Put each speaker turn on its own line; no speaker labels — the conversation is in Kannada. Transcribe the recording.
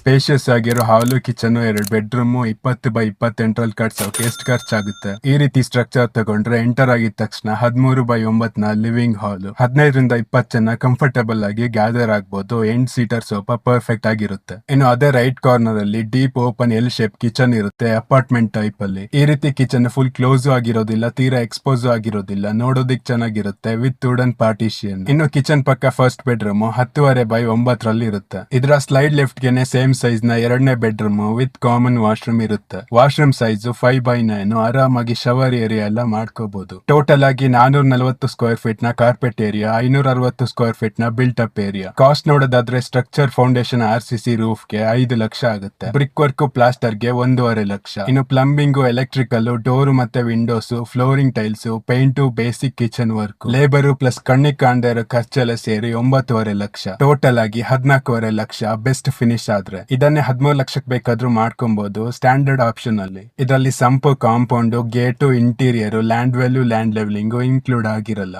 ಸ್ಪೇಷಿಯಸ್ ಆಗಿರೋ ಹಾಲು ಕಿಚನ್ 2 ಬೆಡ್ರೂಮ್ 20x28 ಕಟ್ಸೋಕೆ ಎಷ್ಟು ಖರ್ಚಾಗುತ್ತೆ? ಈ ರೀತಿ ಸ್ಟ್ರಕ್ಚರ್ ತಗೊಂಡ್ರೆ ಎಂಟರ್ ಆಗಿದ ತಕ್ಷಣ 13x9 ಲಿವಿಂಗ್ ಹಾಲ್, 15-20 ಜನ ಕಂಫರ್ಟಬಲ್ ಆಗಿ ಗ್ಯಾದರ್ ಆಗ್ಬೋದು. 8 ಸೀಟರ್ ಸೋಫಾ ಪರ್ಫೆಕ್ಟ್ ಆಗಿರುತ್ತೆ. ಇನ್ನು ಅದೇ ರೈಟ್ ಕಾರ್ನರ್ ಅಲ್ಲಿ deep open L shape kitchen ಇರುತ್ತೆ, ಅಪಾರ್ಟ್ಮೆಂಟ್ ಟೈಪ್ ಅಲ್ಲಿ. ಈ ರೀತಿ ಕಿಚನ್ ಫುಲ್ ಕ್ಲೋಸ್ ಆಗಿರೋದಿಲ್ಲ, ತೀರಾ ಎಕ್ಸ್ಪೋಸ್ ಆಗಿರೋದಿಲ್ಲ, ನೋಡೋದಿಕ್ ಚೆನ್ನಾಗಿರುತ್ತೆ ವಿತ್ ವುಡನ್ ಪಾರ್ಟಿಷಿಯನ್. ಇನ್ನು ಕಿಚನ್ ಪಕ್ಕ ಫಸ್ಟ್ ಬೆಡ್ರೂಮ್ 10.5x9 ರಲ್ಲಿ ಇರುತ್ತೆ. ಇದರ ಸ್ಲೈಡ್ ಲೆಫ್ಟ್ ಗೆನೆ ಸೇಮ್ ಸೈಜ್ ನ ಎರಡನೇ ಬೆಡ್ರೂಮ್ ವಿತ್ ಕಾಮನ್ ವಾಶ್ರೂಮ್ ಇರುತ್ತೆ. ವಾಶ್ರೂಮ್ ಸೈಜ್ 5x9, ಆರಾಮಾಗಿ ಶವರ್ ಏರಿಯಾ ಎಲ್ಲ ಮಾಡ್ಕೋಬಹುದು. ಟೋಟಲ್ ಆಗಿ 440 ಸ್ಕ್ವೇರ್ ಫೀಟ್ ನ ಕಾರ್ಪೆಟ್ ಏರಿಯಾ, 560 ಸ್ಕ್ವೇರ್ ಫೀಟ್ ನ ಬಿಲ್ಟ್ ಅಪ್ ಏರಿಯಾ. ಕಾಸ್ಟ್ ನೋಡೋದಾದ್ರೆ ಸ್ಟ್ರಕ್ಚರ್, ಫೌಂಡೇಶನ್, RCC ರೂಫ್ ಗೆ 5 ಲಕ್ಷ ಆಗುತ್ತೆ. ಬ್ರಿಕ್ ವರ್ಕ್, ಪ್ಲಾಸ್ಟರ್ ಗೆ 1.5 ಲಕ್ಷ. ಇನ್ನು ಪ್ಲಂಬಿಂಗ್, ಎಲೆಕ್ಟ್ರಿಕಲ್, ಡೋರ್ ಮತ್ತೆ Windows, flooring tiles, paint, basic kitchen work, labour plus ಕಣ್ಣಿಗೆ ಕಾಣದೇ ಇರೋ ಖರ್ಚೆಲ್ಲ ಸೇರಿ 9.5 ಲಕ್ಷ. ಟೋಟಲ್ ಆಗಿ 14.5 ಲಕ್ಷ ಬೆಸ್ಟ್ ಫಿನಿಶ್ ಆದ್ರೆ. ಇದನ್ನೇ 13 ಲಕ್ಷಕ್ಕೆ ಬೇಕಾದ್ರೂ ಮಾಡ್ಕೊಬಹುದು ಸ್ಟ್ಯಾಂಡರ್ಡ್ ಆಪ್ಷನ್ ಅಲ್ಲಿ. ಇದರಲ್ಲಿ sump, compound, gate, interior, land value, land levelling include ಆಗಿರಲ್ಲ.